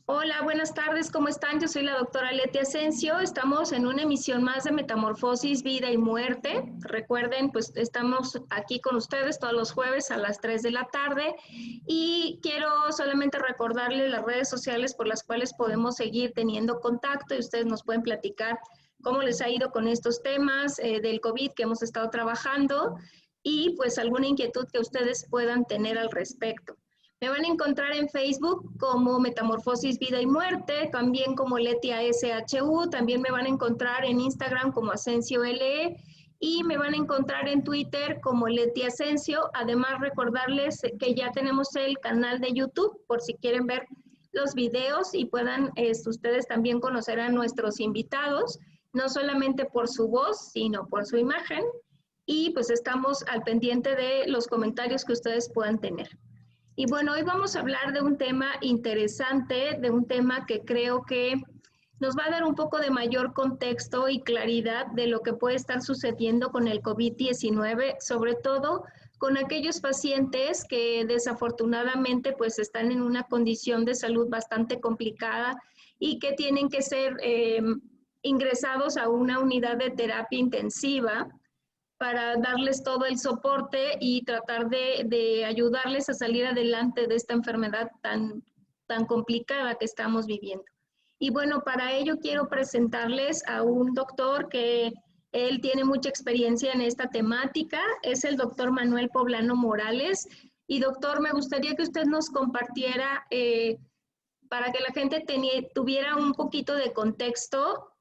Hola, buenas tardes, ¿cómo están? Yo soy la doctora Leti Asensio. Estamos en una emisión más de Metamorfosis, Vida y Muerte. Recuerden, pues estamos aquí con ustedes todos los jueves a las 3 de la tarde y quiero solamente recordarles las redes sociales por las cuales podemos seguir teniendo contacto y ustedes nos pueden platicar cómo les ha ido con estos temas del COVID que hemos estado trabajando y pues alguna inquietud que ustedes puedan tener al respecto. Me van a encontrar en Facebook como Metamorfosis, Vida y Muerte, también como Letia SHU, también me van a encontrar en Instagram como Asensio LE y me van a encontrar en Twitter como Leti Asensio. Además, recordarles que ya tenemos el canal de YouTube por si quieren ver los videos y puedan ustedes también conocer a nuestros invitados, no solamente por su voz, sino por su imagen. Y pues estamos al pendiente de los comentarios que ustedes puedan tener. Y bueno, hoy vamos a hablar de un tema interesante, de un tema que creo que nos va a dar un poco de mayor contexto y claridad de lo que puede estar sucediendo con el COVID-19, sobre todo con aquellos pacientes que desafortunadamente pues están en una condición de salud bastante complicada y que tienen que ser ingresados a una unidad de terapia intensiva para darles todo el soporte y tratar de ayudarles a salir adelante de esta enfermedad tan complicada que estamos viviendo. Y bueno, para ello quiero presentarles a un doctor que él tiene mucha experiencia en esta temática, es el doctor Manuel Poblano Morales. Y doctor, me gustaría que usted nos compartiera, para que la gente tuviera un poquito de contexto,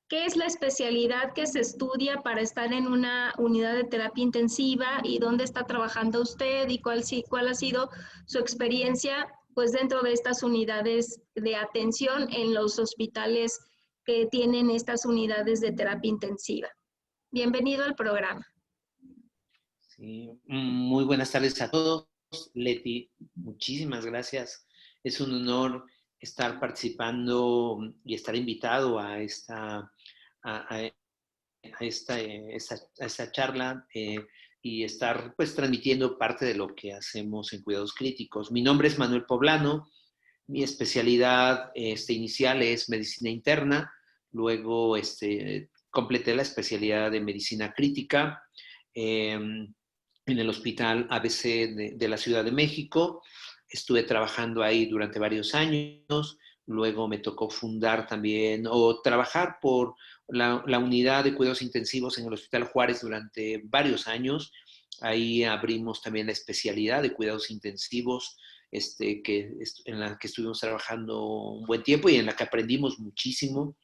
¿qué es la especialidad que se estudia para estar en una unidad de terapia intensiva y dónde está trabajando usted y cuál ha sido su experiencia pues dentro de estas unidades de atención en los hospitales que tienen estas unidades de terapia intensiva? Bienvenido al programa. Sí, muy buenas tardes a todos. Leti, muchísimas gracias. Es un honor estar participando y estar invitado a esta charla y estar pues transmitiendo parte de lo que hacemos en cuidados críticos. Mi nombre es Manuel Poblano, mi especialidad inicial es medicina interna, luego completé la especialidad de medicina crítica en el Hospital ABC de la Ciudad de México. Estuve trabajando ahí durante varios años. Luego me tocó fundar también o trabajar por la unidad de cuidados intensivos en el Hospital Juárez durante varios años. Ahí abrimos también la especialidad de cuidados intensivos, en la que estuvimos trabajando un buen tiempo y en la que aprendimos muchísimo.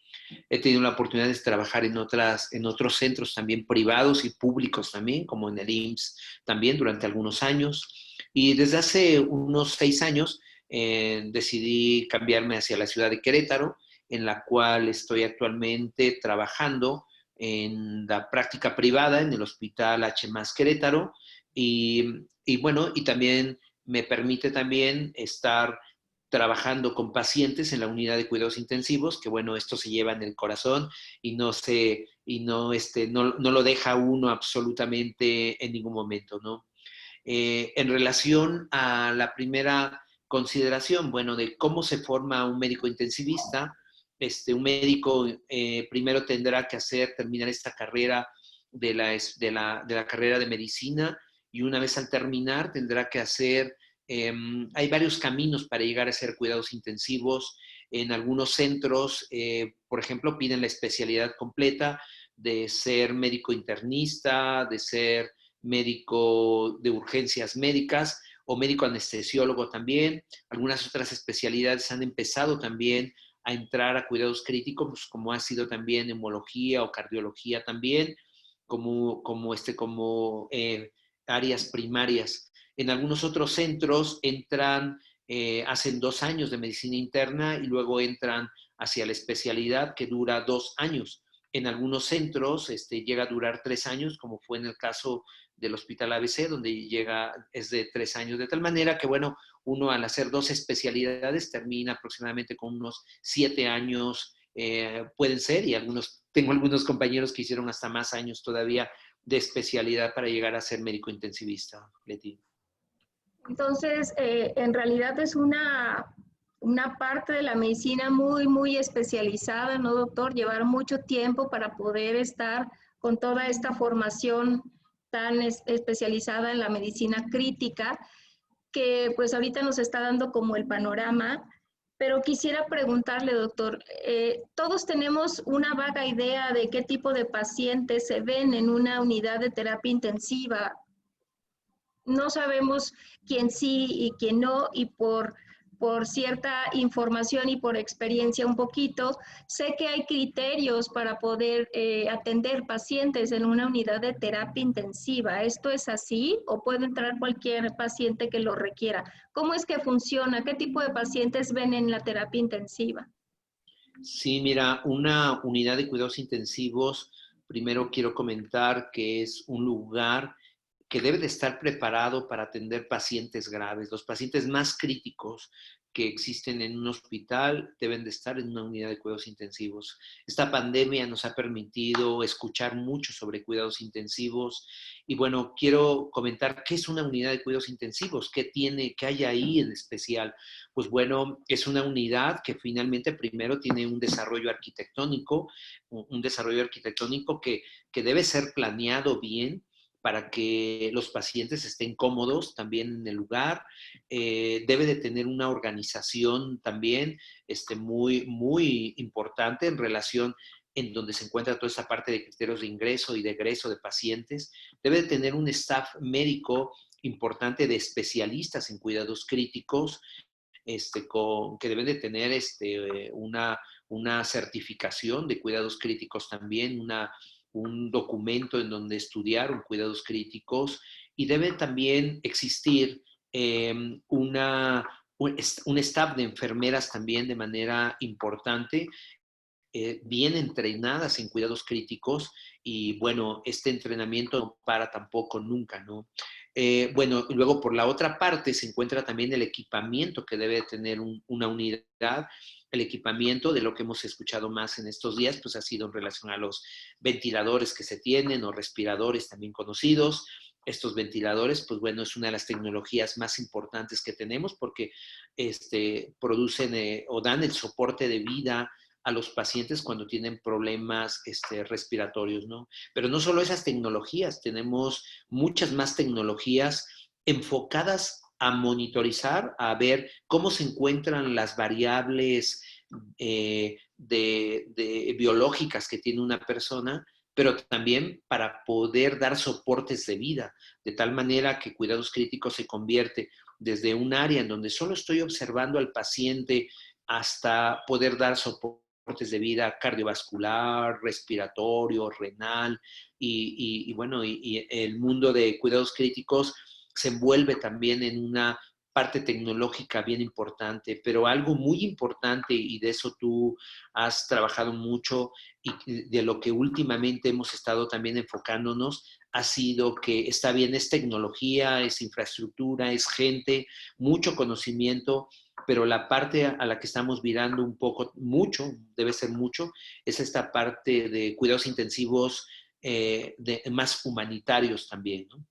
He tenido la oportunidad de trabajar en otros centros también privados y públicos también, como en el IMSS también durante algunos años. Y desde hace unos 6 años decidí cambiarme hacia la ciudad de Querétaro, en la cual estoy actualmente trabajando en la práctica privada en el Hospital H+ Querétaro. Y bueno, y también me permite también estar trabajando con pacientes en la unidad de cuidados intensivos, que bueno, esto se lleva en el corazón y no lo deja uno absolutamente en ningún momento, ¿no? En relación a la primera consideración, bueno, de cómo se forma un médico intensivista, un médico primero tendrá que terminar esta carrera de la carrera de medicina, y una vez al terminar tendrá que hay varios caminos para llegar a hacer cuidados intensivos. En algunos centros, por ejemplo, piden la especialidad completa de ser médico internista, de ser médico de urgencias médicas o médico anestesiólogo también. Algunas otras especialidades han empezado también a entrar a cuidados críticos, como ha sido también neumología o cardiología también, como áreas primarias. En algunos otros centros hacen 2 años de medicina interna y luego entran hacia la especialidad, que dura 2 años. En algunos centros llega a durar 3 años, como fue en el caso del Hospital ABC, donde es de 3 años, de tal manera que, bueno, uno al hacer 2 especialidades termina aproximadamente con unos 7 años, pueden ser, y tengo algunos compañeros que hicieron hasta más años todavía de especialidad para llegar a ser médico intensivista, Leti. Entonces, en realidad es una una parte de la medicina muy, muy especializada, ¿no, doctor? Llevar mucho tiempo para poder estar con toda esta formación tan especializada en la medicina crítica, que pues ahorita nos está dando como el panorama. Pero quisiera preguntarle, doctor, todos tenemos una vaga idea de qué tipo de pacientes se ven en una unidad de terapia intensiva. No sabemos quién sí y quién no, y por cierta información y por experiencia un poquito, sé que hay criterios para poder atender pacientes en una unidad de terapia intensiva. ¿Esto es así o puede entrar cualquier paciente que lo requiera? ¿Cómo es que funciona? ¿Qué tipo de pacientes ven en la terapia intensiva? Sí, mira, una unidad de cuidados intensivos, primero quiero comentar que es un lugar que debe de estar preparado para atender pacientes graves. Los pacientes más críticos que existen en un hospital deben de estar en una unidad de cuidados intensivos. Esta pandemia nos ha permitido escuchar mucho sobre cuidados intensivos y bueno, quiero comentar qué es una unidad de cuidados intensivos, qué hay ahí en especial. Pues bueno, es una unidad que finalmente primero tiene un desarrollo arquitectónico, un desarrollo arquitectónico que debe ser planeado bien para que los pacientes estén cómodos también en el lugar. Debe de tener una organización también muy, muy importante en relación en donde se encuentra toda esa parte de criterios de ingreso y de egreso de pacientes. Debe de tener un staff médico importante de especialistas en cuidados críticos, que deben de tener una certificación de cuidados críticos también, un documento en donde estudiar un cuidados críticos y debe también existir un staff de enfermeras también de manera importante, bien entrenadas en cuidados críticos y bueno, este entrenamiento no para tampoco nunca, ¿no? Bueno, y luego por la otra parte se encuentra también el equipamiento que debe tener una unidad. El equipamiento de lo que hemos escuchado más en estos días, pues ha sido en relación a los ventiladores que se tienen o respiradores también conocidos. Estos ventiladores, pues bueno, es una de las tecnologías más importantes que tenemos porque producen o dan el soporte de vida a los pacientes cuando tienen problemas respiratorios, ¿no? Pero no solo esas tecnologías, tenemos muchas más tecnologías enfocadas a monitorizar, a ver cómo se encuentran las variables biológicas que tiene una persona, pero también para poder dar soportes de vida, de tal manera que cuidados críticos se convierte desde un área en donde solo estoy observando al paciente hasta poder dar soportes de vida cardiovascular, respiratorio, renal bueno, y el mundo de cuidados críticos se envuelve también en una parte tecnológica bien importante, pero algo muy importante, y de eso tú has trabajado mucho y de lo que últimamente hemos estado también enfocándonos, ha sido que está bien, es tecnología, es infraestructura, es gente, mucho conocimiento, pero la parte a la que estamos virando un poco, mucho, debe ser mucho, es esta parte de cuidados intensivos más humanitarios también, ¿no?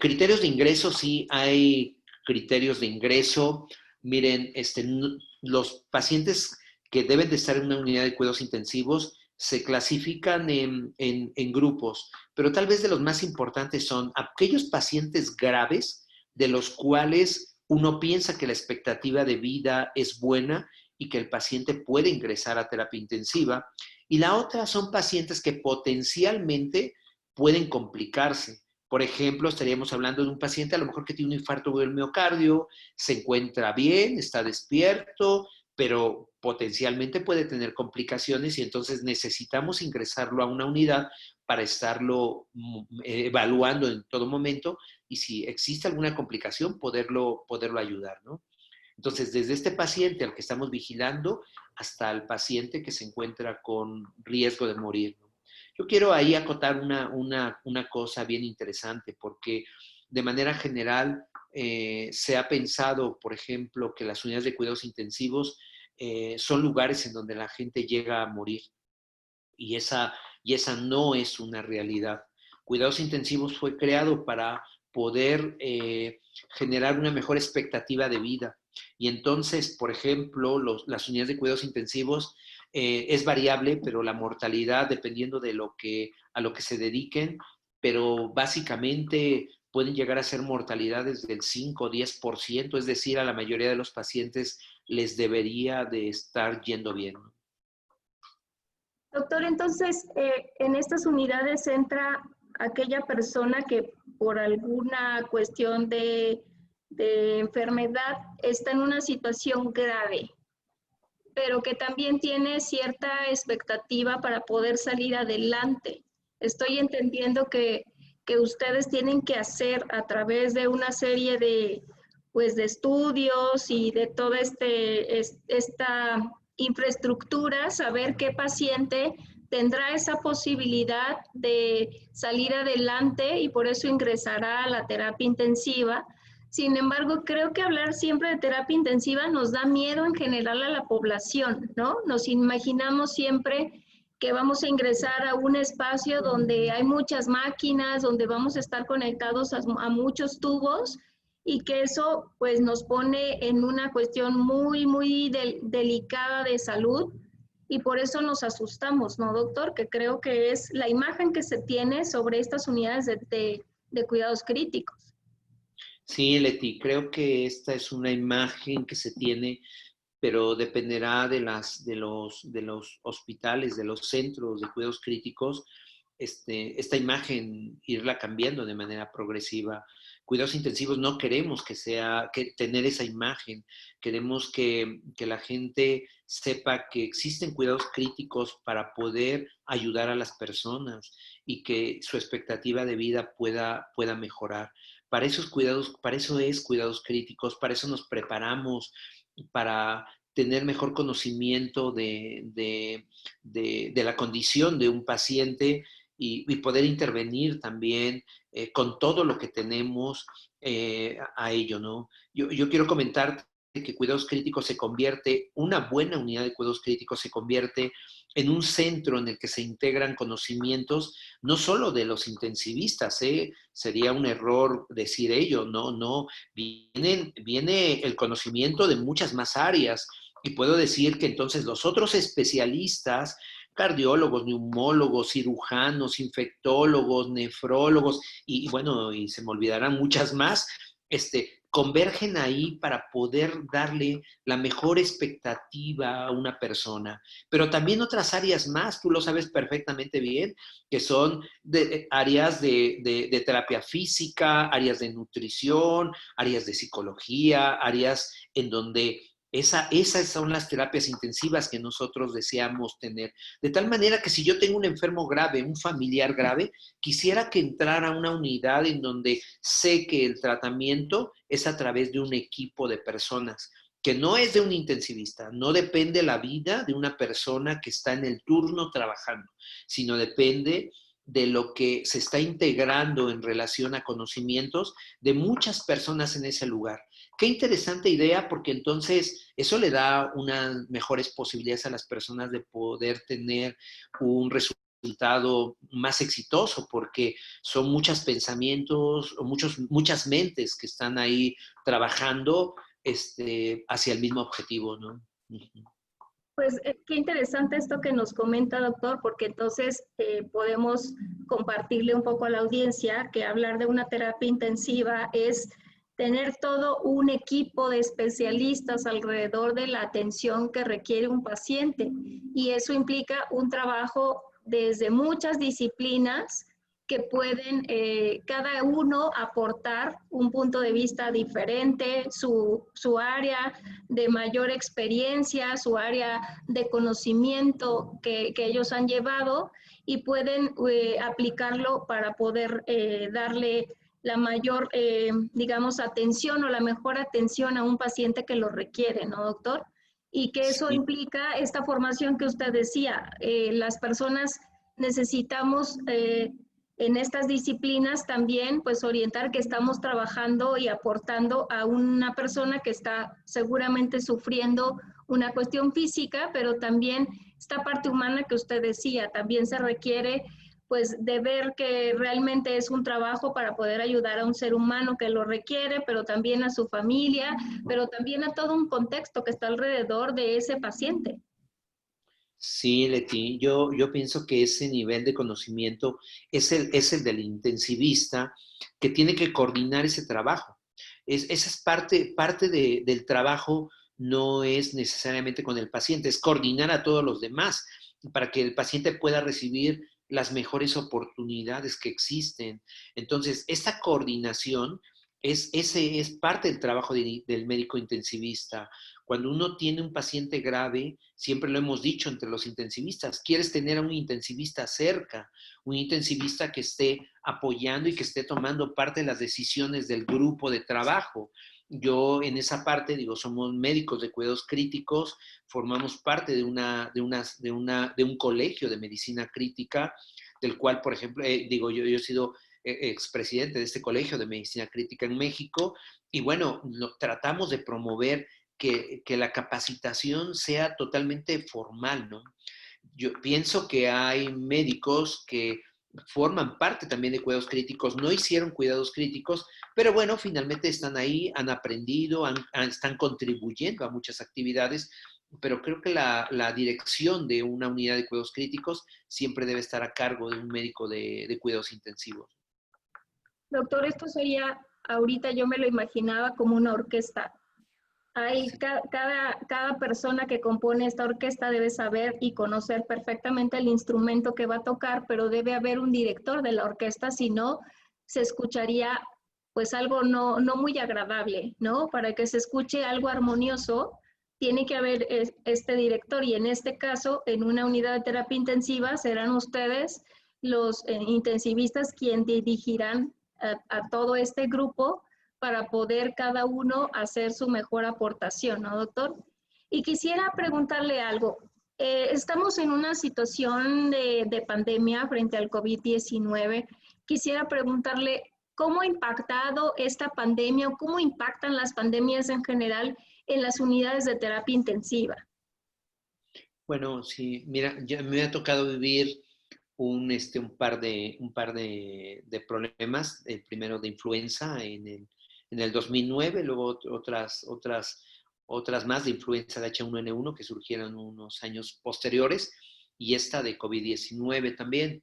Criterios de ingreso, sí hay criterios de ingreso. Miren, los pacientes que deben de estar en una unidad de cuidados intensivos se clasifican en grupos, pero tal vez de los más importantes son aquellos pacientes graves de los cuales uno piensa que la expectativa de vida es buena y que el paciente puede ingresar a terapia intensiva. Y la otra son pacientes que potencialmente pueden complicarse. Por ejemplo, estaríamos hablando de un paciente a lo mejor que tiene un infarto del miocardio, se encuentra bien, está despierto, pero potencialmente puede tener complicaciones y entonces necesitamos ingresarlo a una unidad para estarlo evaluando en todo momento y si existe alguna complicación, poderlo ayudar, ¿no? Entonces, desde este paciente al que estamos vigilando hasta el paciente que se encuentra con riesgo de morir, ¿no? Yo quiero ahí acotar una cosa bien interesante, porque de manera general se ha pensado, por ejemplo, que las unidades de cuidados intensivos son lugares en donde la gente llega a morir y esa no es una realidad. Cuidados intensivos fue creado para poder generar una mejor expectativa de vida Y entonces, por ejemplo, las unidades de cuidados intensivos es variable, pero la mortalidad, dependiendo de a lo que se dediquen, pero básicamente pueden llegar a ser mortalidades del 5 o 10%, es decir, a la mayoría de los pacientes les debería de estar yendo bien. Doctor, entonces, en estas unidades entra aquella persona que por alguna cuestión de enfermedad está en una situación grave, pero que también tiene cierta expectativa para poder salir adelante. Estoy entendiendo que ustedes tienen que hacer a través de una serie de, pues, de estudios y de toda esta infraestructura, saber qué paciente tendrá esa posibilidad de salir adelante y por eso ingresará a la terapia intensiva. Sin embargo, creo que hablar siempre de terapia intensiva nos da miedo en general a la población, ¿no? Nos imaginamos siempre que vamos a ingresar a un espacio donde hay muchas máquinas, donde vamos a estar conectados a muchos tubos y que eso pues nos pone en una cuestión muy delicada de salud y por eso nos asustamos, ¿no, doctor? Que creo que es la imagen que se tiene sobre estas unidades de cuidados críticos. Sí, Leti, creo que esta es una imagen que se tiene, pero dependerá de los hospitales, de los centros de cuidados críticos, esta imagen irla cambiando de manera progresiva. Cuidados intensivos no queremos que tener esa imagen, queremos que la gente sepa que existen cuidados críticos para poder ayudar a las personas y que su expectativa de vida pueda mejorar. Para esos cuidados, para eso es cuidados críticos, para eso nos preparamos, para tener mejor conocimiento de la condición de un paciente y poder intervenir también con todo lo que tenemos a ello, ¿no? Yo quiero comentar que cuidados críticos una buena unidad de cuidados críticos se convierte en un centro en el que se integran conocimientos no solo de los intensivistas, sería un error decir ello, no, viene el conocimiento de muchas más áreas y puedo decir que entonces los otros especialistas, cardiólogos, neumólogos, cirujanos, infectólogos, nefrólogos y bueno, y se me olvidarán muchas más, convergen ahí para poder darle la mejor expectativa a una persona. Pero también otras áreas más, tú lo sabes perfectamente bien, que son áreas de terapia física, áreas de nutrición, áreas de psicología, áreas en donde esas son las terapias intensivas que nosotros deseamos tener. De tal manera que si yo tengo un enfermo grave, un familiar grave, quisiera que entrara a una unidad en donde sé que el tratamiento es a través de un equipo de personas, que no es de un intensivista, no depende la vida de una persona que está en el turno trabajando, sino depende de lo que se está integrando en relación a conocimientos de muchas personas en ese lugar. Qué interesante idea, porque entonces eso le da unas mejores posibilidades a las personas de poder tener un resultado más exitoso, porque son muchos pensamientos, o muchas mentes que están ahí trabajando hacia el mismo objetivo, ¿no? Pues qué interesante esto que nos comenta, doctor, porque entonces podemos compartirle un poco a la audiencia que hablar de una terapia intensiva es tener todo un equipo de especialistas alrededor de la atención que requiere un paciente. Y eso implica un trabajo desde muchas disciplinas que pueden cada uno aportar un punto de vista diferente, su área de mayor experiencia, su área de conocimiento que ellos han llevado y pueden aplicarlo para poder darle la mayor, digamos, atención o la mejor atención a un paciente que lo requiere, ¿no, doctor? Y que eso Sí. implica esta formación que usted decía, las personas necesitamos en estas disciplinas también pues orientar que estamos trabajando y aportando a una persona que está seguramente sufriendo una cuestión física, pero también esta parte humana que usted decía, también se requiere pues de ver que realmente es un trabajo para poder ayudar a un ser humano que lo requiere, pero también a su familia, pero también a todo un contexto que está alrededor de ese paciente. Sí, Leti, yo pienso que ese nivel de conocimiento es el del intensivista que tiene que coordinar ese trabajo. Esa es parte del trabajo, no es necesariamente con el paciente, es coordinar a todos los demás para que el paciente pueda recibir las mejores oportunidades que existen. Entonces, esta coordinación ese es parte del trabajo del médico intensivista. Cuando uno tiene un paciente grave, siempre lo hemos dicho entre los intensivistas, quieres tener a un intensivista cerca, un intensivista que esté apoyando y que esté tomando parte de las decisiones del grupo de trabajo. Yo en esa parte, digo, somos médicos de cuidados críticos, formamos parte de un colegio de medicina crítica, del cual, por ejemplo, yo he sido expresidente de este colegio de medicina crítica en México, y bueno, tratamos de promover que la capacitación sea totalmente formal, ¿no? Yo pienso que hay médicos que forman parte también de cuidados críticos, no hicieron cuidados críticos, pero bueno, finalmente están ahí, han aprendido, están contribuyendo a muchas actividades, pero creo que la dirección de una unidad de cuidados críticos siempre debe estar a cargo de un médico de cuidados intensivos. Doctor, esto sería, ahorita yo me lo imaginaba como una orquesta. Hay cada persona que compone esta orquesta debe saber y conocer perfectamente el instrumento que va a tocar, pero debe haber un director de la orquesta, si no, se escucharía pues algo no muy agradable, ¿no? Para que se escuche algo armonioso, tiene que haber este director y en este caso, en una unidad de terapia intensiva, serán ustedes los intensivistas quienes dirigirán a todo este grupo para poder cada uno hacer su mejor aportación, ¿no, doctor? Y quisiera preguntarle algo. Estamos en una situación de pandemia frente al COVID-19. Quisiera preguntarle cómo ha impactado esta pandemia o cómo impactan las pandemias en general en las unidades de terapia intensiva. Bueno, sí, mira, ya me ha tocado vivir un par de problemas. El primero de influenza en el 2009, luego otras más de influenza de H1N1 que surgieron unos años posteriores, y esta de COVID-19 también.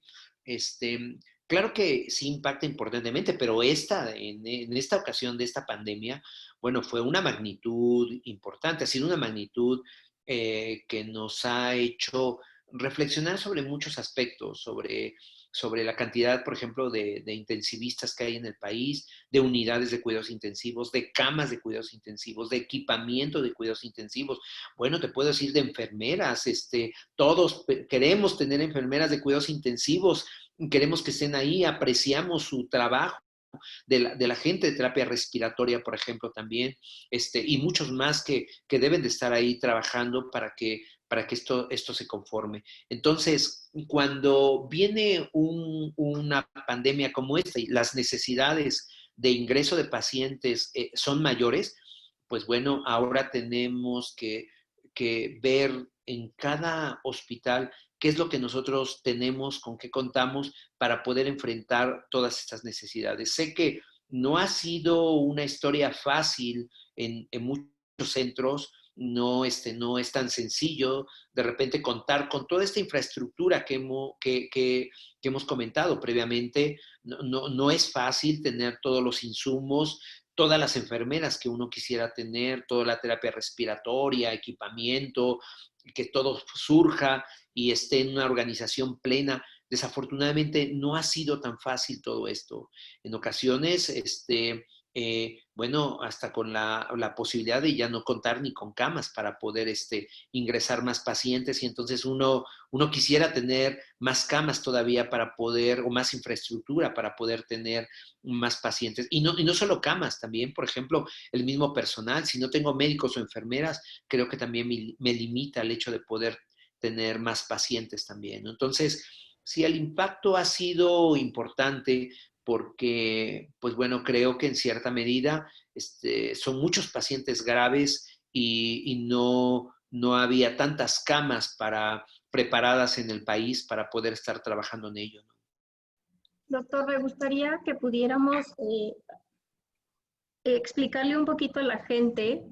Claro que sí impacta importantemente, pero en esta ocasión de esta pandemia, bueno, fue una magnitud importante, ha sido una magnitud que nos ha hecho reflexionar sobre muchos aspectos, sobre la cantidad, por ejemplo, de intensivistas que hay en el país, de unidades de cuidados intensivos, de camas de cuidados intensivos, de equipamiento de cuidados intensivos. Bueno, te puedo decir de enfermeras, todos queremos tener enfermeras de cuidados intensivos, queremos que estén ahí, apreciamos su trabajo de la gente de terapia respiratoria, por ejemplo, también, y muchos más que deben de estar ahí trabajando para que esto se conforme. Entonces, cuando viene una pandemia como esta y las necesidades de ingreso de pacientes son mayores, pues bueno, ahora tenemos que ver en cada hospital qué es lo que nosotros tenemos, con qué contamos para poder enfrentar todas estas necesidades. Sé que no ha sido una historia fácil en muchos centros, no es tan sencillo de repente contar con toda esta infraestructura que hemos comentado previamente. No es fácil tener todos los insumos, todas las enfermeras que uno quisiera tener, toda la terapia respiratoria, equipamiento, que todo surja y esté en una organización plena. Desafortunadamente no ha sido tan fácil todo esto. En ocasiones, bueno, hasta con la posibilidad de ya no contar ni con camas para poder ingresar más pacientes, y entonces uno quisiera tener más camas todavía para poder, o más infraestructura para poder tener más pacientes. Y no solo camas, también, por ejemplo, el mismo personal. Si no tengo médicos o enfermeras, creo que también me limita el hecho de poder tener más pacientes también, ¿no? Entonces, sí, el impacto ha sido importante porque, pues bueno, creo que en cierta medida son muchos pacientes graves y no había tantas camas preparadas en el país para poder estar trabajando en ello, ¿no? Doctor, me gustaría que pudiéramos explicarle un poquito a la gente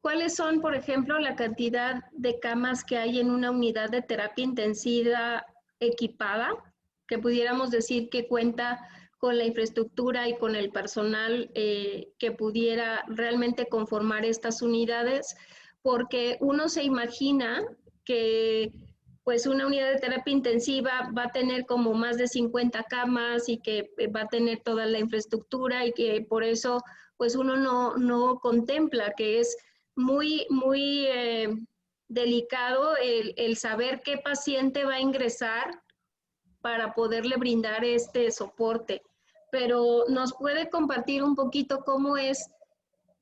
cuáles son, por ejemplo, la cantidad de camas que hay en una unidad de terapia intensiva equipada, que pudiéramos decir que cuenta con la infraestructura y con el personal que pudiera realmente conformar estas unidades, porque uno se imagina que pues una unidad de terapia intensiva va a tener como más de 50 camas y que va a tener toda la infraestructura y que por eso pues uno no contempla que es muy delicado el saber qué paciente va a ingresar para poderle brindar este soporte. Pero nos puede compartir un poquito cómo es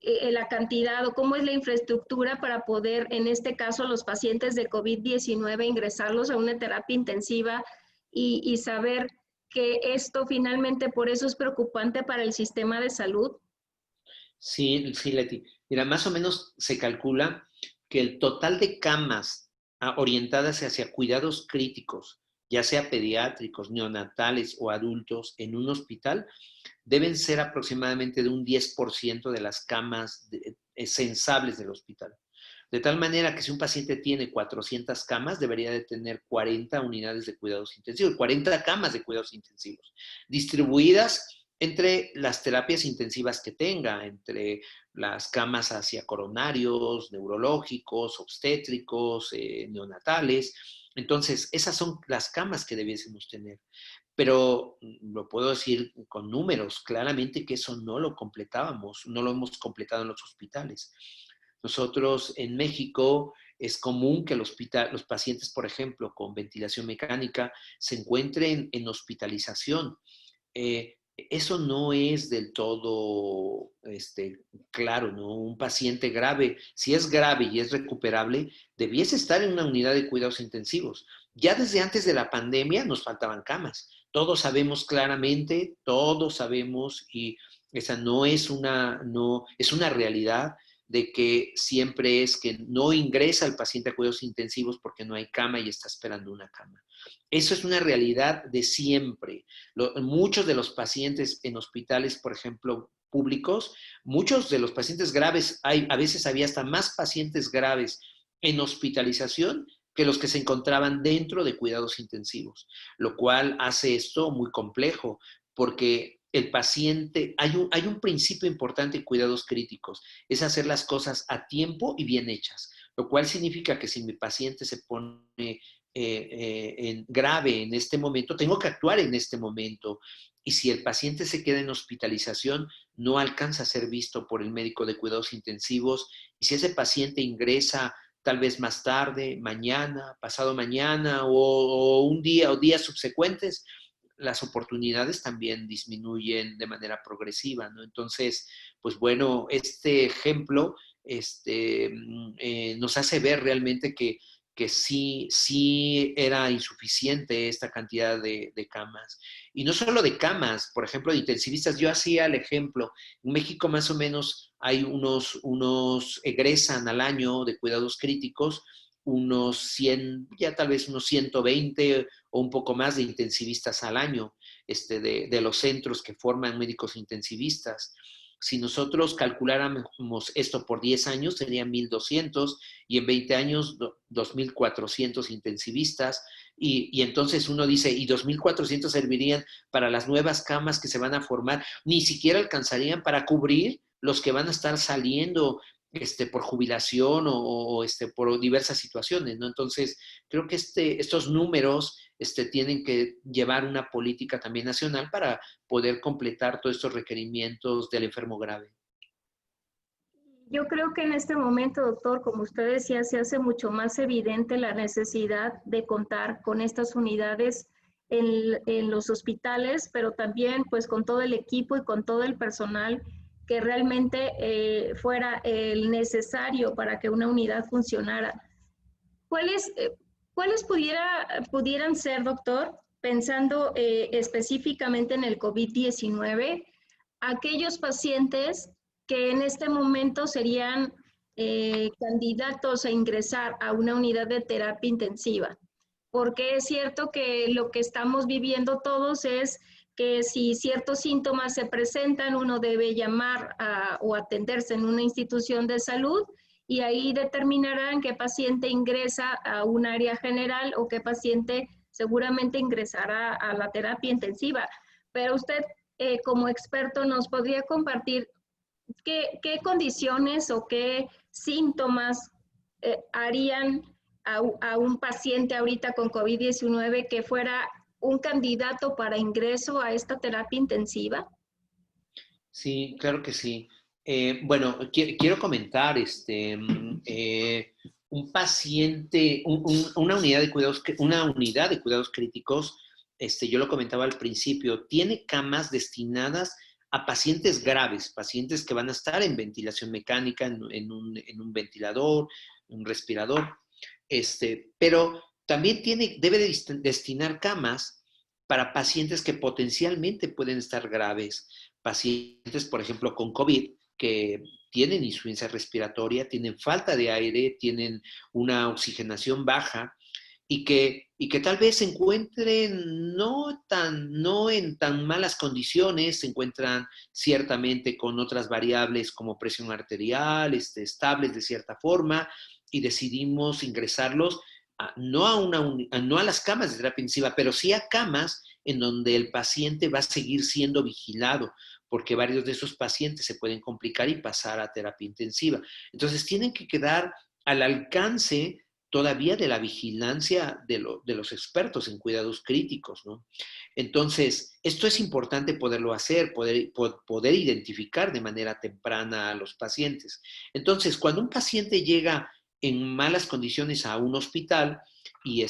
la cantidad o cómo es la infraestructura para poder, en este caso, los pacientes de COVID-19, ingresarlos a una terapia intensiva y saber que esto finalmente por eso es preocupante para el sistema de salud. Sí, sí, Leti. Mira, más o menos se calcula que el total de camas orientadas hacia cuidados críticos, ya sea pediátricos, neonatales o adultos en un hospital, deben ser aproximadamente de un 10% de las camas sensables del hospital. De tal manera que si un paciente tiene 400 camas, debería de tener 40 unidades de cuidados intensivos, 40 camas de cuidados intensivos, distribuidas entre las terapias intensivas que tenga, entre las camas hacia coronarios, neurológicos, obstétricos, neonatales. Entonces, esas son las camas que debiésemos tener. Pero lo puedo decir con números, claramente que eso no lo completábamos, no lo hemos completado en los hospitales. Nosotros en México es común que los pacientes, por ejemplo, con ventilación mecánica, se encuentren en hospitalización. Eso no es del todo claro, ¿no? Un paciente grave, si es grave y es recuperable, debiese estar en una unidad de cuidados intensivos. Ya desde antes de la pandemia nos faltaban camas. Todos sabemos claramente, todos sabemos, y esa no es una realidad de que siempre es que no ingresa el paciente a cuidados intensivos porque no hay cama y está esperando una cama. Eso es una realidad de siempre. Muchos de los pacientes en hospitales, por ejemplo, públicos, muchos de los pacientes graves, a veces había hasta más pacientes graves en hospitalización que los que se encontraban dentro de cuidados intensivos, lo cual hace esto muy complejo, porque el paciente, hay un principio importante en cuidados críticos, es hacer las cosas a tiempo y bien hechas, lo cual significa que si mi paciente se pone grave en este momento, tengo que actuar en este momento. Y si el paciente se queda en hospitalización, no alcanza a ser visto por el médico de cuidados intensivos. Y si ese paciente ingresa tal vez más tarde, mañana, pasado mañana o un día o días subsecuentes, las oportunidades también disminuyen de manera progresiva, ¿no? Entonces, pues bueno, este ejemplo nos hace ver realmente que sí era insuficiente esta cantidad de camas. Y no solo de camas, por ejemplo, de intensivistas. Yo hacía el ejemplo, en México más o menos hay unos egresan al año de cuidados críticos, unos 100, ya tal vez unos 120 o un poco más de intensivistas al año, de los centros que forman médicos intensivistas. Si nosotros calculáramos esto por 10 años, serían 1,200 y en 20 años 2,400 intensivistas. Y entonces uno dice, ¿y 2,400 servirían para las nuevas camas que se van a formar? Ni siquiera alcanzarían para cubrir los que van a estar saliendo por jubilación o por diversas situaciones, ¿no? Entonces, creo que estos números tienen que llevar una política también nacional para poder completar todos estos requerimientos del enfermo grave. Yo creo que en este momento, doctor, como usted decía, se hace mucho más evidente la necesidad de contar con estas unidades en los hospitales, pero también pues con todo el equipo y con todo el personal que realmente fuera el necesario para que una unidad funcionara. ¿Cuáles, cuáles pudieran ser, doctor, pensando específicamente en el COVID-19, aquellos pacientes que en este momento serían candidatos a ingresar a una unidad de terapia intensiva? porque es cierto que lo que estamos viviendo todos es que si ciertos síntomas se presentan, uno debe llamar o atenderse en una institución de salud y ahí determinarán qué paciente ingresa a un área general o qué paciente seguramente ingresará a la terapia intensiva. Pero usted, como experto, nos podría compartir qué condiciones o qué síntomas harían a un paciente ahorita con COVID-19 que fuera un candidato para ingreso a esta terapia intensiva. Sí, claro que sí. Bueno, quiero comentar, un paciente, una unidad de cuidados críticos, yo lo comentaba al principio, tiene camas destinadas a pacientes graves, pacientes que van a estar en ventilación mecánica, en un ventilador, un respirador, pero también debe destinar camas para pacientes que potencialmente pueden estar graves, pacientes, por ejemplo, con COVID, que tienen insuficiencia respiratoria, tienen falta de aire, tienen una oxigenación baja y que tal vez se encuentren no en tan malas condiciones, se encuentran ciertamente con otras variables como presión arterial, estables de cierta forma, y decidimos ingresarlos no a las camas de terapia intensiva, pero sí a camas en donde el paciente va a seguir siendo vigilado, porque varios de esos pacientes se pueden complicar y pasar a terapia intensiva. Entonces, tienen que quedar al alcance todavía de la vigilancia de los expertos en cuidados críticos, ¿no? Entonces, esto es importante poderlo hacer, poder identificar de manera temprana a los pacientes. Entonces, cuando un paciente llega en malas condiciones a un hospital y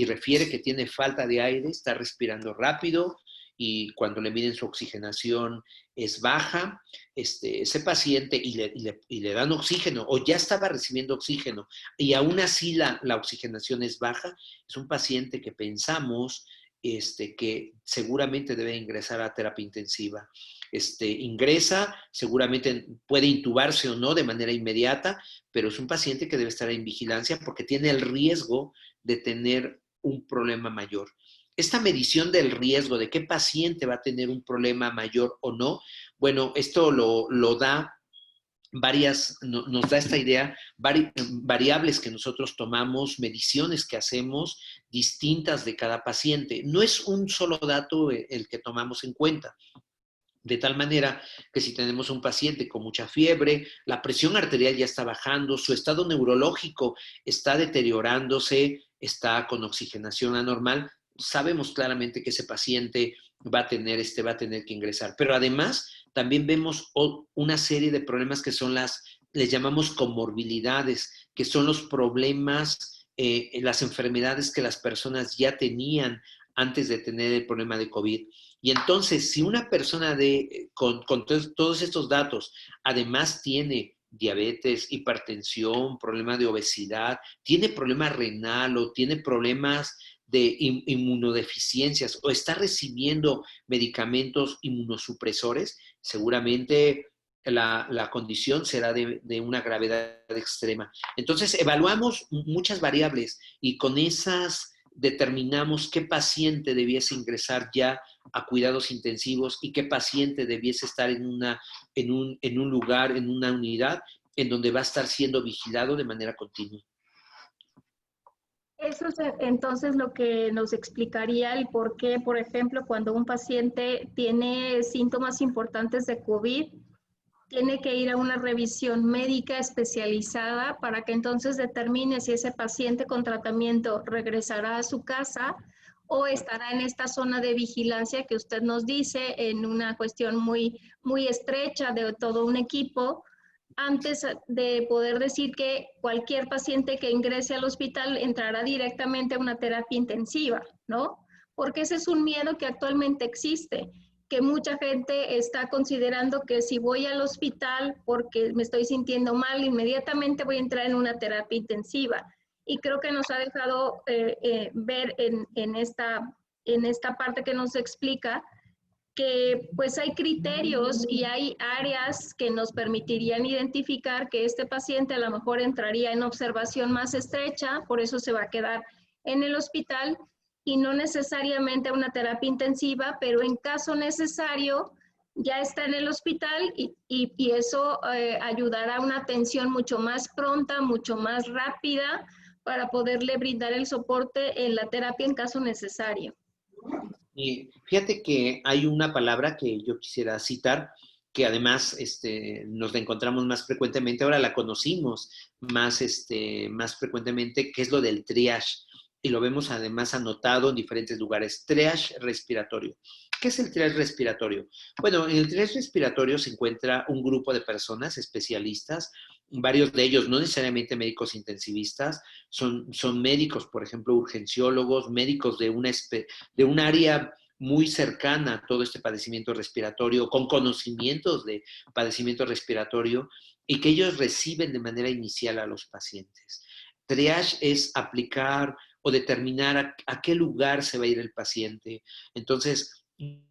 refiere que tiene falta de aire, está respirando rápido y cuando le miden su oxigenación es baja, ese paciente y le dan oxígeno o ya estaba recibiendo oxígeno y aún así la oxigenación es baja, es un paciente que pensamos que seguramente debe ingresar a terapia intensiva. Ingresa, seguramente puede intubarse o no de manera inmediata, pero es un paciente que debe estar en vigilancia porque tiene el riesgo de tener un problema mayor. Esta medición del riesgo de qué paciente va a tener un problema mayor o no, bueno, esto lo da nos da esta idea, variables que nosotros tomamos, mediciones que hacemos distintas de cada paciente. No es un solo dato el que tomamos en cuenta. De tal manera que si tenemos un paciente con mucha fiebre, la presión arterial ya está bajando, su estado neurológico está deteriorándose, está con oxigenación anormal, sabemos claramente que ese paciente va a tener que ingresar. Pero además, también vemos una serie de problemas que son les llamamos comorbilidades, que son los problemas, las enfermedades que las personas ya tenían antes de tener el problema de COVID. Y entonces, si una persona con todos estos datos además tiene diabetes, hipertensión, problema de obesidad, tiene problema renal o tiene problemas de inmunodeficiencias o está recibiendo medicamentos inmunosupresores, seguramente la condición será de una gravedad extrema. Entonces, evaluamos muchas variables y con esas determinamos qué paciente debiese ingresar ya a cuidados intensivos y qué paciente debiese estar en un lugar, en una unidad, en donde va a estar siendo vigilado de manera continua. Eso es entonces lo que nos explicaría el por qué, por ejemplo, cuando un paciente tiene síntomas importantes de COVID, tiene que ir a una revisión médica especializada para que entonces determine si ese paciente con tratamiento regresará a su casa o estará en esta zona de vigilancia que usted nos dice, en una cuestión muy, muy estrecha de todo un equipo, antes de poder decir que cualquier paciente que ingrese al hospital entrará directamente a una terapia intensiva, ¿no? Porque ese es un miedo que actualmente existe, que mucha gente está considerando que si voy al hospital porque me estoy sintiendo mal, inmediatamente voy a entrar en una terapia intensiva. Y creo que nos ha dejado ver en esta parte que nos explica que pues hay criterios y hay áreas que nos permitirían identificar que este paciente a lo mejor entraría en observación más estrecha, por eso se va a quedar en el hospital y no necesariamente una terapia intensiva, pero en caso necesario ya está en el hospital y eso ayudará a una atención mucho más pronta, mucho más rápida para poderle brindar el soporte en la terapia en caso necesario. Y fíjate que hay una palabra que yo quisiera citar, que además nos la encontramos más frecuentemente, ahora la conocimos más frecuentemente, que es lo del triage. Y lo vemos además anotado en diferentes lugares. Triage respiratorio. ¿Qué es el triage respiratorio? Bueno, en el triage respiratorio se encuentra un grupo de personas especialistas, varios de ellos no necesariamente médicos intensivistas, son médicos, por ejemplo, urgenciólogos, médicos de un área muy cercana a todo este padecimiento respiratorio, con conocimientos de padecimiento respiratorio, y que ellos reciben de manera inicial a los pacientes. Triage es aplicar o determinar a qué lugar se va a ir el paciente. Entonces,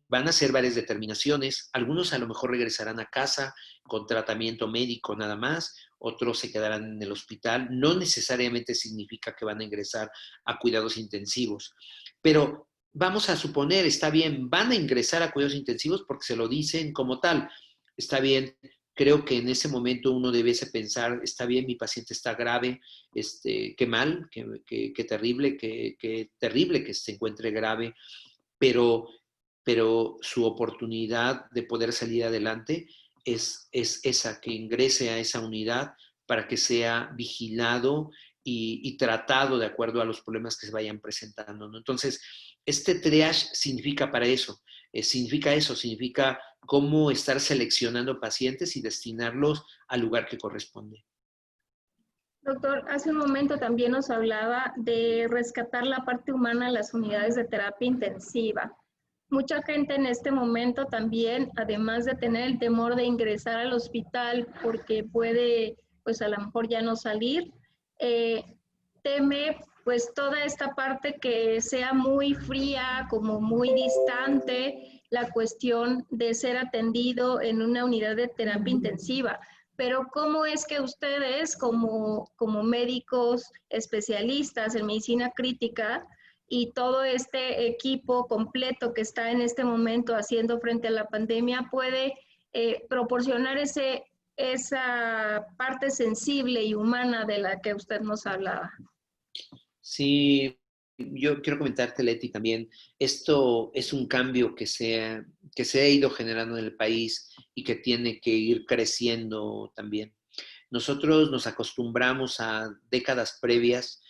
van a hacer varias determinaciones. Algunos a lo mejor regresarán a casa con tratamiento médico nada más, otros se quedarán en el hospital. No necesariamente significa que van a ingresar a cuidados intensivos, pero vamos a suponer, está bien, van a ingresar a cuidados intensivos porque se lo dicen como tal. Está bien, creo que en ese momento uno debiese pensar, está bien, mi paciente está grave, qué mal, qué terrible, qué terrible que se encuentre grave, pero, pero su oportunidad de poder salir adelante es esa, que ingrese a esa unidad para que sea vigilado y tratado de acuerdo a los problemas que se vayan presentando, ¿no? Entonces, este triage significa para eso, significa cómo estar seleccionando pacientes y destinarlos al lugar que corresponde. Doctor, hace un momento también nos hablaba de rescatar la parte humana en las unidades de terapia intensiva. Mucha gente en este momento también, además de tener el temor de ingresar al hospital porque puede, pues a lo mejor ya no salir, teme pues toda esta parte que sea muy fría, como muy distante, la cuestión de ser atendido en una unidad de terapia intensiva. Pero ¿cómo es que ustedes como médicos especialistas en medicina crítica y todo este equipo completo que está en este momento haciendo frente a la pandemia puede proporcionar esa parte sensible y humana de la que usted nos hablaba? Sí, yo quiero comentarte, Leti, también, esto es un cambio que se ha ido generando en el país y que tiene que ir creciendo también. Nosotros nos acostumbramos a décadas previas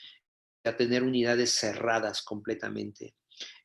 a tener unidades cerradas completamente,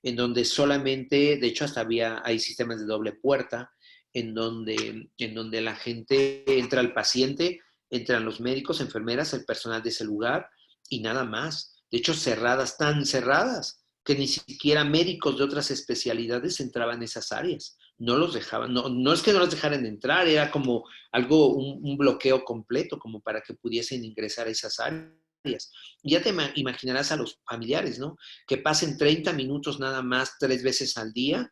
en donde solamente, de hecho hasta hay sistemas de doble puerta, en donde la gente entra, al paciente, entran los médicos, enfermeras, el personal de ese lugar y nada más. De hecho, cerradas, tan cerradas, que ni siquiera médicos de otras especialidades entraban en esas áreas. No los dejaban, no es que no los dejaran entrar, era como algo, un bloqueo completo, como para que pudiesen ingresar a esas áreas. Y ya te imaginarás a los familiares, ¿no? Que pasen 30 minutos nada más 3 veces al día,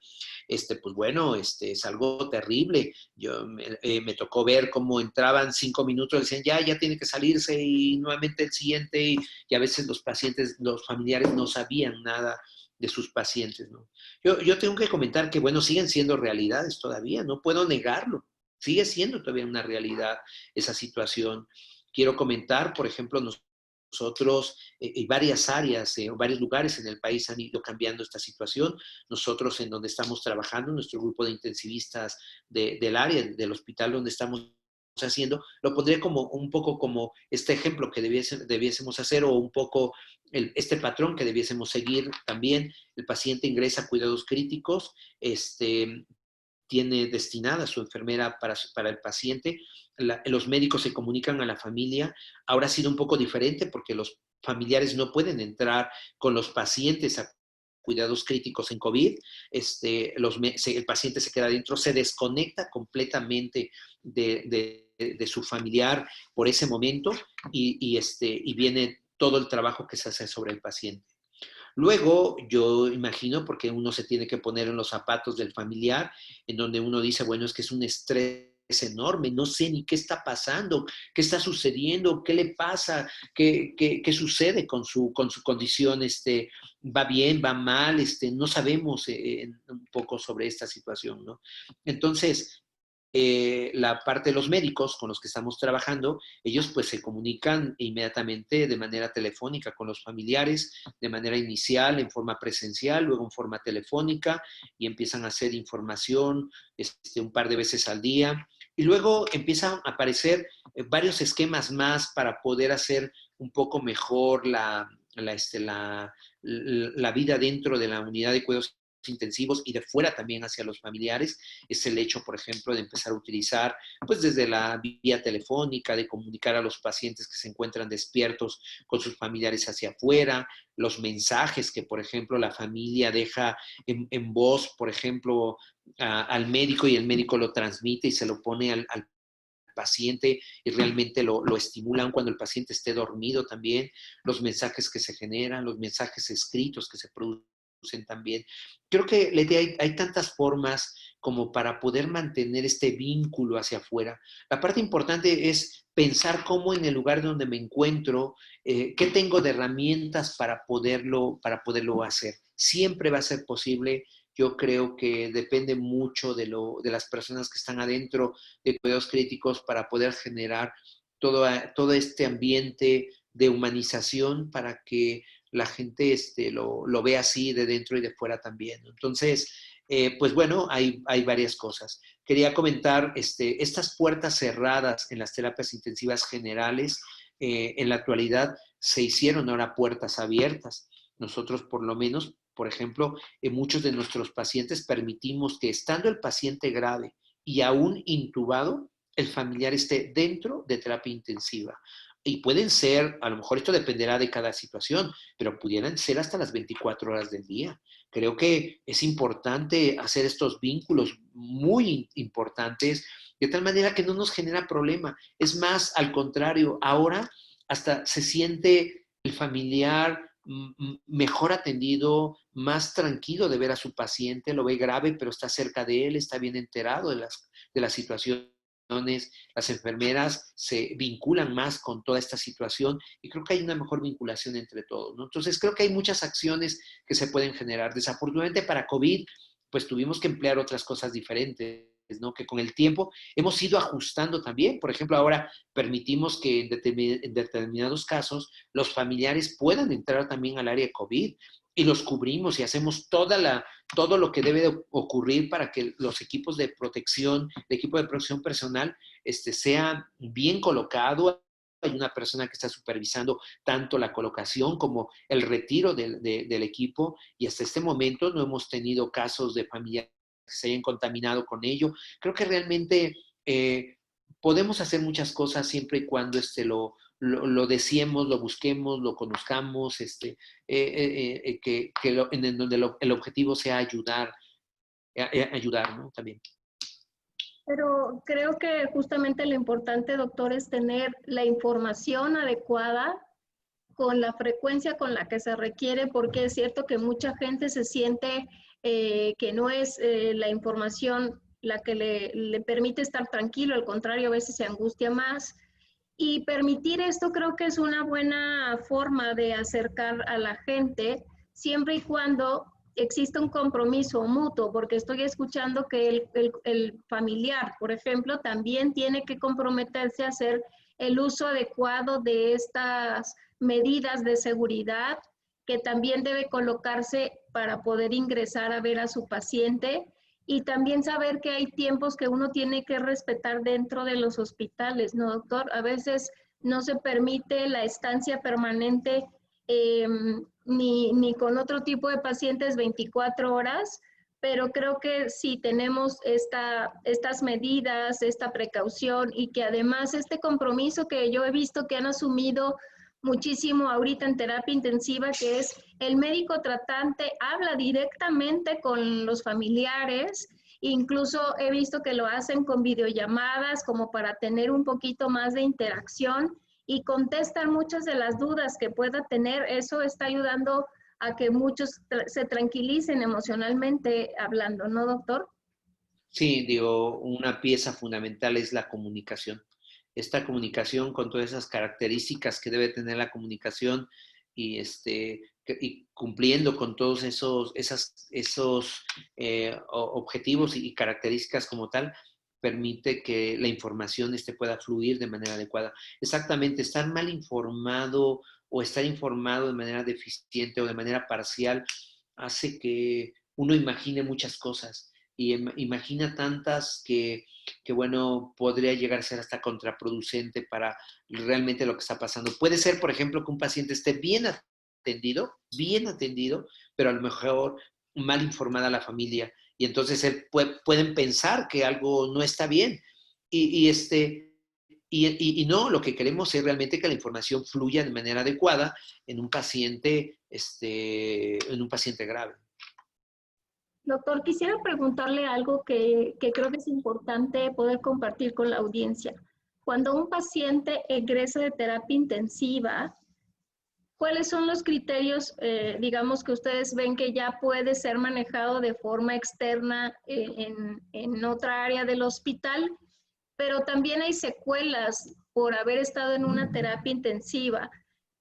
pues bueno, es algo terrible. Me tocó ver cómo entraban 5 minutos, decían, ya tiene que salirse y nuevamente el siguiente, y a veces los pacientes, los familiares no sabían nada de sus pacientes, ¿no? Yo tengo que comentar que, bueno, siguen siendo realidades todavía, no puedo negarlo, sigue siendo todavía una realidad esa situación. Quiero comentar, por ejemplo, nosotros, varias áreas, varios lugares en el país han ido cambiando esta situación. Nosotros en donde estamos trabajando, nuestro grupo de intensivistas del área, del hospital donde estamos haciendo, lo pondría como un poco como este ejemplo que debiésemos hacer, o un poco este patrón que debiésemos seguir también. El paciente ingresa a cuidados críticos, tiene destinada a su enfermera para el paciente, los médicos se comunican a la familia. Ahora ha sido un poco diferente porque los familiares no pueden entrar con los pacientes a cuidados críticos en COVID, el paciente se queda adentro, se desconecta completamente de su familiar por ese momento, y viene todo el trabajo que se hace sobre el paciente. Luego, yo imagino, porque uno se tiene que poner en los zapatos del familiar, en donde uno dice, bueno, es que es un estrés es enorme, no sé ni qué está pasando, qué está sucediendo, qué le pasa, qué sucede con su condición, va bien, va mal, no sabemos un poco sobre esta situación, ¿no? Entonces, la parte de los médicos con los que estamos trabajando, ellos pues se comunican inmediatamente de manera telefónica con los familiares, de manera inicial en forma presencial, luego en forma telefónica y empiezan a hacer información un par de veces al día. Y luego empiezan a aparecer varios esquemas más para poder hacer un poco mejor la vida dentro de la unidad de cuidados intensivos y de fuera también hacia los familiares. Es el hecho, por ejemplo, de empezar a utilizar, pues desde la vía telefónica, de comunicar a los pacientes que se encuentran despiertos con sus familiares hacia afuera, los mensajes que, por ejemplo, la familia deja en voz, por ejemplo, al médico y el médico lo transmite y se lo pone al paciente y realmente lo estimulan cuando el paciente esté dormido también, los mensajes que se generan, los mensajes escritos que se producen también. Creo que hay tantas formas como para poder mantener este vínculo hacia afuera. La parte importante es pensar cómo en el lugar donde me encuentro, qué tengo de herramientas para poderlo hacer. Siempre va a ser posible. Yo creo que depende mucho de las personas que están adentro de cuidados críticos para poder generar todo este ambiente de humanización para que la gente lo vea así de dentro y de fuera también. Entonces, pues bueno, hay varias cosas. Quería comentar estas puertas cerradas en las terapias intensivas generales. En la actualidad se hicieron ahora puertas abiertas. Nosotros, por lo menos, por ejemplo, en muchos de nuestros pacientes permitimos que estando el paciente grave y aún intubado, el familiar esté dentro de terapia intensiva. Y pueden ser, a lo mejor esto dependerá de cada situación, pero pudieran ser hasta las 24 horas del día. Creo que es importante hacer estos vínculos muy importantes, de tal manera que no nos genera problema. Es más, al contrario, ahora hasta se siente el familiar mejor atendido, más tranquilo de ver a su paciente, lo ve grave, pero está cerca de él, está bien enterado de las situaciones. Las enfermeras se vinculan más con toda esta situación y creo que hay una mejor vinculación entre todos, ¿no? Entonces creo que hay muchas acciones que se pueden generar. Desafortunadamente para COVID, pues tuvimos que emplear otras cosas diferentes, ¿no? Que con el tiempo hemos ido ajustando también. Por ejemplo, ahora permitimos que en determinados casos los familiares puedan entrar también al área de COVID y los cubrimos y hacemos todo lo que debe de ocurrir para que los equipos de protección, el equipo de protección personal, sea bien colocado. Hay una persona que está supervisando tanto la colocación como el retiro del equipo y hasta este momento no hemos tenido casos de familiares que se hayan contaminado con ello. Creo que realmente podemos hacer muchas cosas siempre y cuando lo deseemos, lo busquemos, lo conozcamos, en donde el objetivo sea ayudar, ¿no? También. Pero creo que justamente lo importante, doctor, es tener la información adecuada con la frecuencia con la que se requiere, porque es cierto que mucha gente se siente que no es la información la que le permite estar tranquilo, al contrario, a veces se angustia más. Y permitir esto creo que es una buena forma de acercar a la gente, siempre y cuando existe un compromiso mutuo, porque estoy escuchando que el familiar, por ejemplo, también tiene que comprometerse a hacer el uso adecuado de estas medidas de seguridad, que también debe colocarse para poder ingresar a ver a su paciente, y también saber que hay tiempos que uno tiene que respetar dentro de los hospitales, ¿no, doctor? A veces no se permite la estancia permanente ni con otro tipo de pacientes 24 horas, pero creo que si tenemos estas medidas, esta precaución y que además este compromiso que yo he visto que han asumido muchísimo ahorita en terapia intensiva, que es el médico tratante habla directamente con los familiares, incluso he visto que lo hacen con videollamadas como para tener un poquito más de interacción y contestan muchas de las dudas que pueda tener. Eso está ayudando a que muchos se tranquilicen emocionalmente hablando, ¿no, doctor? Sí, digo, una pieza fundamental es la comunicación. Esta comunicación con todas esas características que debe tener la comunicación y, y cumpliendo con todos esos objetivos y características como tal, permite que la información pueda fluir de manera adecuada. Exactamente, estar mal informado o estar informado de manera deficiente o de manera parcial hace que uno imagine muchas cosas y imagina tantas que, bueno, podría llegar a ser hasta contraproducente para realmente lo que está pasando. Puede ser, por ejemplo, que un paciente esté bien atendido, pero a lo mejor mal informada la familia y entonces pueden pensar que algo no está bien. Y, y este, y no, lo que queremos es realmente que la información fluya de manera adecuada en un paciente grave. Doctor, quisiera preguntarle algo que creo que es importante poder compartir con la audiencia. Cuando un paciente egresa de terapia intensiva, ¿cuáles son los criterios, digamos, que ustedes ven que ya puede ser manejado de forma externa en otra área del hospital? Pero también hay secuelas por haber estado en una terapia intensiva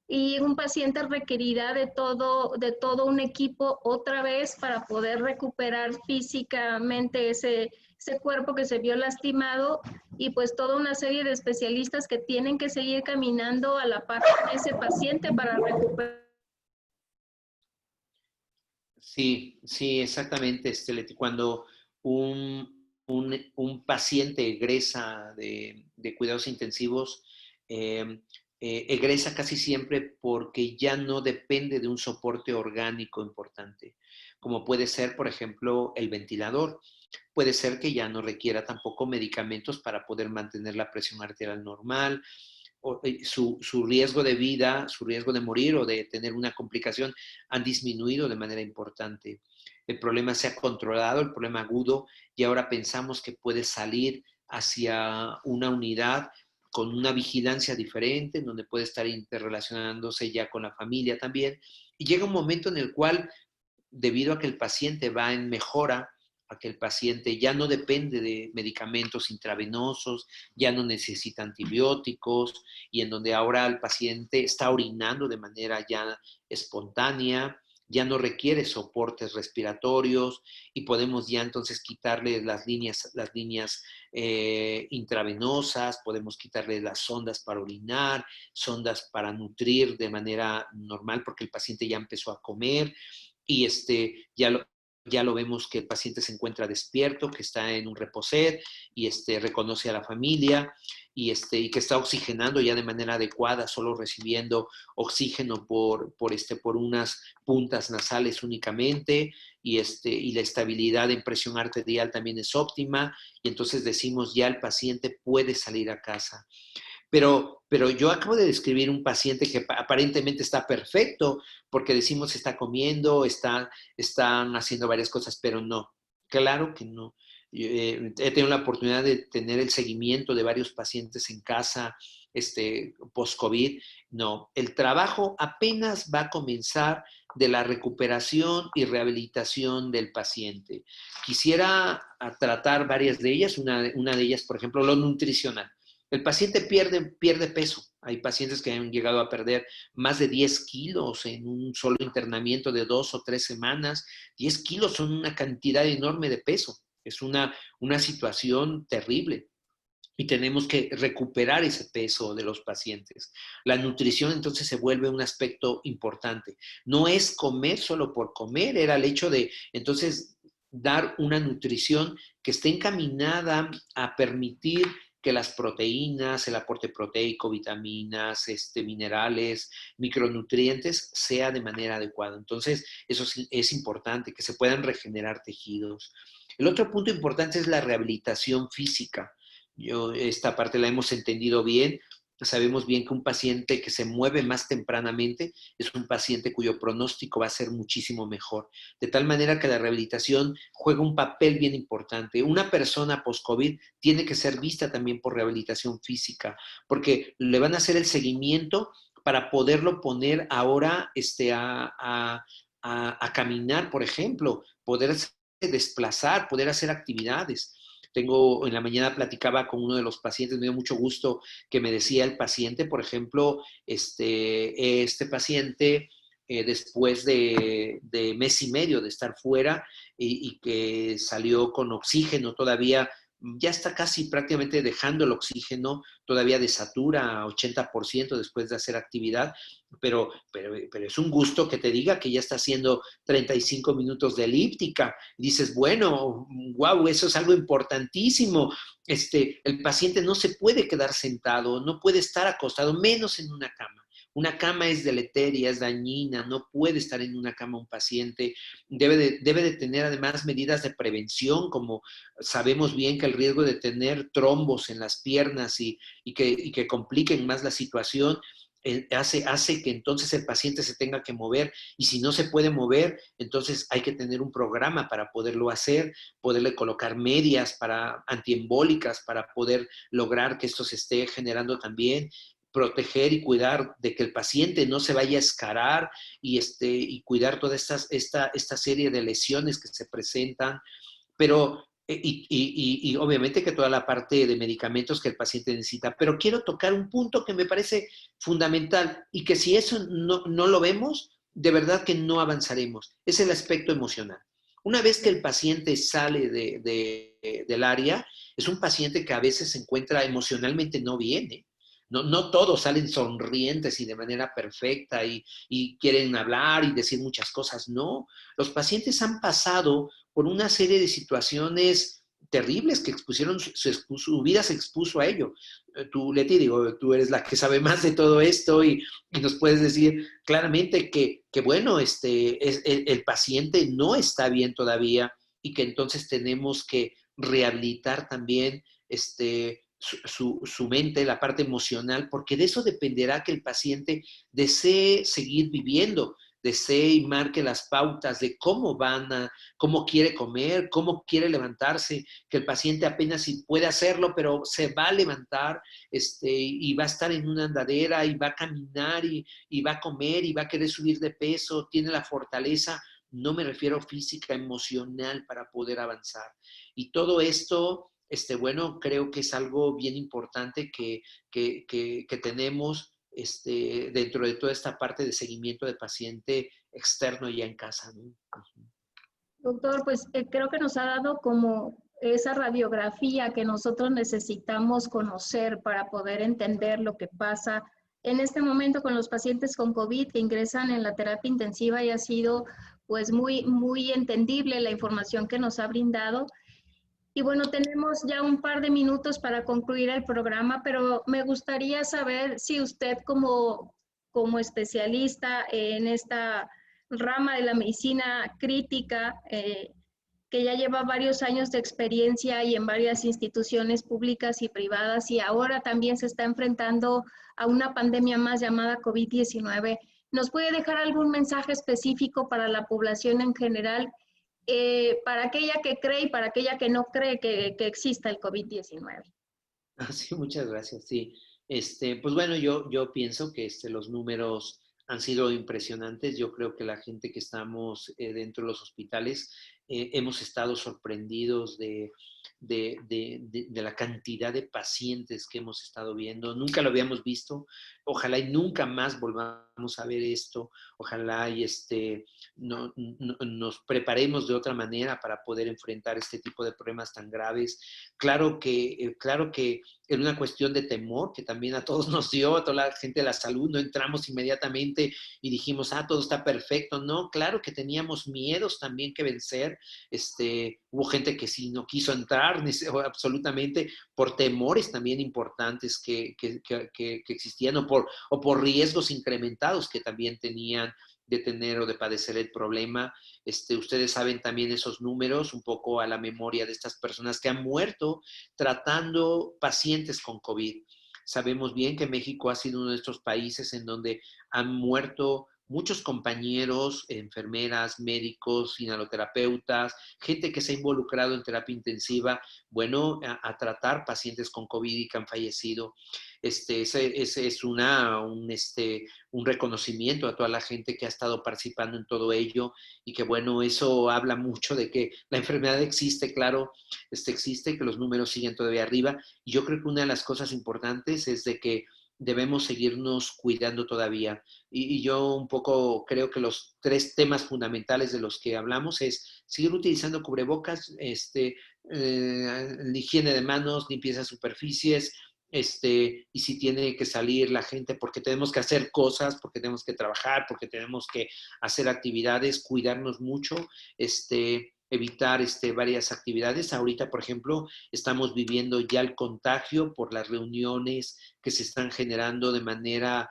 y un paciente requerirá de todo un equipo otra vez para poder recuperar físicamente ese cuerpo que se vio lastimado y pues toda una serie de especialistas que tienen que seguir caminando a la par con ese paciente para recuperar. Sí, sí, exactamente, Leti. Cuando un paciente egresa de cuidados intensivos, eh, egresa casi siempre porque ya no depende de un soporte orgánico importante, como puede ser, por ejemplo, el ventilador. Puede ser que ya no requiera tampoco medicamentos para poder mantener la presión arterial normal, su riesgo de vida, su riesgo de morir o de tener una complicación han disminuido de manera importante. El problema se ha controlado, el problema agudo, y ahora pensamos que puede salir hacia una unidad con una vigilancia diferente, en donde puede estar interrelacionándose ya con la familia también. Y llega un momento en el cual, debido a que el paciente va en mejora, a que el paciente ya no depende de medicamentos intravenosos, ya no necesita antibióticos y en donde ahora el paciente está orinando de manera ya espontánea, ya no requiere soportes respiratorios y podemos ya entonces quitarle las líneas intravenosas, podemos quitarle las sondas para orinar, sondas para nutrir de manera normal porque el paciente ya empezó a comer y ya lo vemos que el paciente se encuentra despierto, que está en un reposer y reconoce a la familia y que está oxigenando ya de manera adecuada, solo recibiendo oxígeno por unas puntas nasales únicamente y la estabilidad en presión arterial también es óptima y entonces decimos ya el paciente puede salir a casa. Pero yo acabo de describir un paciente que aparentemente está perfecto, porque decimos está comiendo, están haciendo varias cosas, pero no, claro que no. He tenido la oportunidad de tener el seguimiento de varios pacientes en casa, post-COVID. No, el trabajo apenas va a comenzar de la recuperación y rehabilitación del paciente. Quisiera tratar varias de ellas, una de ellas, por ejemplo, lo nutricional. El paciente pierde peso. Hay pacientes que han llegado a perder más de 10 kilos en un solo internamiento de 2 o 3 semanas. 10 kilos son una cantidad enorme de peso. Es una situación terrible y tenemos que recuperar ese peso de los pacientes. La nutrición entonces se vuelve un aspecto importante. No es comer solo por comer, era el hecho de entonces dar una nutrición que esté encaminada a permitir que las proteínas, el aporte proteico, vitaminas, minerales, micronutrientes, sea de manera adecuada. Entonces, eso es importante, que se puedan regenerar tejidos. El otro punto importante es la rehabilitación física. Esta parte la hemos entendido bien. Sabemos bien que un paciente que se mueve más tempranamente es un paciente cuyo pronóstico va a ser muchísimo mejor. De tal manera que la rehabilitación juega un papel bien importante. Una persona post-COVID tiene que ser vista también por rehabilitación física, porque le van a hacer el seguimiento para poderlo poner ahora a caminar, por ejemplo, poder desplazar, poder hacer actividades. En la mañana platicaba con uno de los pacientes, me dio mucho gusto que me decía el paciente, por ejemplo, este paciente, después de mes y medio de estar fuera y que salió con oxígeno todavía, ya está casi prácticamente dejando el oxígeno, todavía desatura a 80% después de hacer actividad, pero es un gusto que te diga que ya está haciendo 35 minutos de elíptica. Y dices, bueno, wow, eso es algo importantísimo. El paciente no se puede quedar sentado, no puede estar acostado, menos en una cama. Una cama es deleteria, es dañina, no puede estar en una cama un paciente. Debe de tener además medidas de prevención, como sabemos bien que el riesgo de tener trombos en las piernas y que compliquen más la situación hace que entonces el paciente se tenga que mover, y si no se puede mover, entonces hay que tener un programa para poderlo hacer, poderle colocar medias antiembólicas para poder lograr que esto se esté generando también, proteger y cuidar de que el paciente no se vaya a escarar y cuidar toda esta serie de lesiones que se presentan, pero y obviamente que toda la parte de medicamentos que el paciente necesita. Pero quiero tocar un punto que me parece fundamental y que si eso no lo vemos, de verdad que no avanzaremos. Es el aspecto emocional. Una vez que el paciente sale del área, es un paciente que a veces se encuentra emocionalmente no bien, ¿eh? No todos salen sonrientes y de manera perfecta y quieren hablar y decir muchas cosas. No, los pacientes han pasado por una serie de situaciones terribles que expusieron, su vida se expuso a ello. Tú, Leti, digo, tú eres la que sabe más de todo esto y nos puedes decir claramente que bueno, el paciente no está bien todavía y que entonces tenemos que rehabilitar también su mente, la parte emocional, porque de eso dependerá que el paciente desee seguir viviendo, desee y marque las pautas de cómo quiere comer, cómo quiere levantarse, que el paciente apenas si puede hacerlo, pero se va a levantar, y va a estar en una andadera y va a caminar y va a comer y va a querer subir de peso, tiene la fortaleza, no me refiero física, emocional para poder avanzar. Y todo esto, bueno, creo que es algo bien importante que tenemos dentro de toda esta parte de seguimiento de paciente externo ya en casa, ¿no? Doctor, pues creo que nos ha dado como esa radiografía que nosotros necesitamos conocer para poder entender lo que pasa en este momento con los pacientes con COVID que ingresan en la terapia intensiva, y ha sido pues muy entendible la información que nos ha brindado. Y bueno, tenemos ya un par de minutos para concluir el programa, pero me gustaría saber si usted como especialista en esta rama de la medicina crítica, que ya lleva varios años de experiencia y en varias instituciones públicas y privadas, y ahora también se está enfrentando a una pandemia más llamada COVID-19, ¿nos puede dejar algún mensaje específico para la población en general, para aquella que cree y para aquella que no cree que exista el COVID-19? Sí, muchas gracias. Sí, pues bueno, yo pienso que los números han sido impresionantes. Yo creo que la gente que estamos dentro de los hospitales hemos estado sorprendidos de la cantidad de pacientes que hemos estado viendo. Nunca lo habíamos visto. Ojalá y nunca más volvamos a ver esto. Ojalá y nos preparemos de otra manera para poder enfrentar este tipo de problemas tan graves. Claro que era una cuestión de temor que también a todos nos dio, a toda la gente de la salud. No entramos inmediatamente y dijimos, todo está perfecto. No, claro que teníamos miedos también que vencer. Hubo gente que sí no quiso entrar absolutamente por temores también importantes que existían o por riesgos incrementados que también tenían de tener o de padecer el problema. Ustedes saben también esos números, un poco a la memoria de estas personas que han muerto tratando pacientes con COVID. Sabemos bien que México ha sido uno de estos países en donde han muerto muchos compañeros, enfermeras, médicos, inhaloterapeutas, gente que se ha involucrado en terapia intensiva, bueno, a tratar pacientes con COVID y que han fallecido. Ese es un reconocimiento a toda la gente que ha estado participando en todo ello y que, bueno, eso habla mucho de que la enfermedad existe, claro, existe, que los números siguen todavía arriba. Y yo creo que una de las cosas importantes es de que debemos seguirnos cuidando todavía. Y yo un poco creo que los 3 temas fundamentales de los que hablamos es seguir utilizando cubrebocas, higiene de manos, limpieza de superficies, y si tiene que salir la gente porque tenemos que hacer cosas, porque tenemos que trabajar, porque tenemos que hacer actividades, cuidarnos mucho, evitar varias actividades. Ahorita, por ejemplo, estamos viviendo ya el contagio por las reuniones que se están generando de manera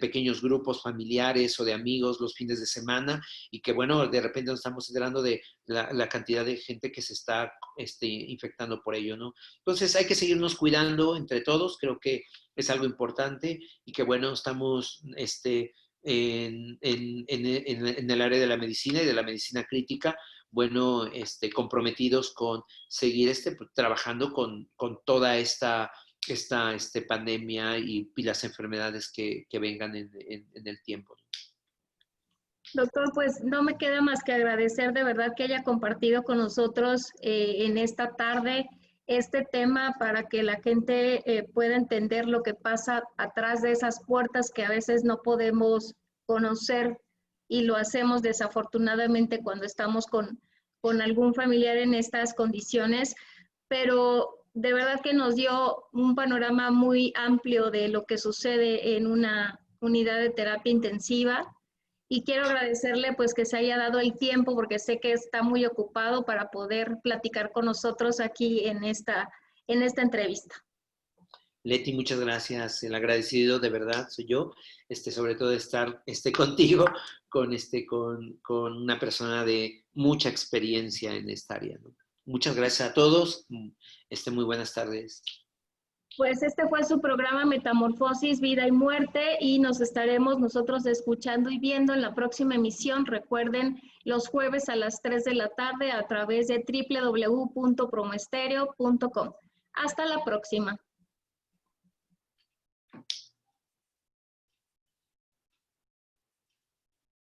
pequeños grupos familiares o de amigos los fines de semana y que, bueno, de repente nos estamos enterando de la cantidad de gente que se está infectando por ello, ¿no? Entonces hay que seguirnos cuidando entre todos, creo que es algo importante y que, bueno, estamos en el área de la medicina y de la medicina crítica, bueno, comprometidos con seguir trabajando con toda esta pandemia y las enfermedades que vengan en el tiempo. Doctor, pues no me queda más que agradecer de verdad que haya compartido con nosotros en esta tarde este tema para que la gente pueda entender lo que pasa atrás de esas puertas que a veces no podemos conocer y lo hacemos desafortunadamente cuando estamos con algún familiar en estas condiciones, pero de verdad que nos dio un panorama muy amplio de lo que sucede en una unidad de terapia intensiva. Y quiero agradecerle pues que se haya dado el tiempo porque sé que está muy ocupado para poder platicar con nosotros aquí en esta entrevista. Leti, muchas gracias. El agradecido de verdad soy yo, sobre todo de estar contigo, con una persona de mucha experiencia en esta área, ¿no? Muchas gracias a todos. Muy buenas tardes. Pues este fue su programa Metamorfosis, Vida y Muerte y nos estaremos nosotros escuchando y viendo en la próxima emisión. Recuerden, los jueves a las 3 de la tarde a través de www.promoestereo.com. Hasta la próxima.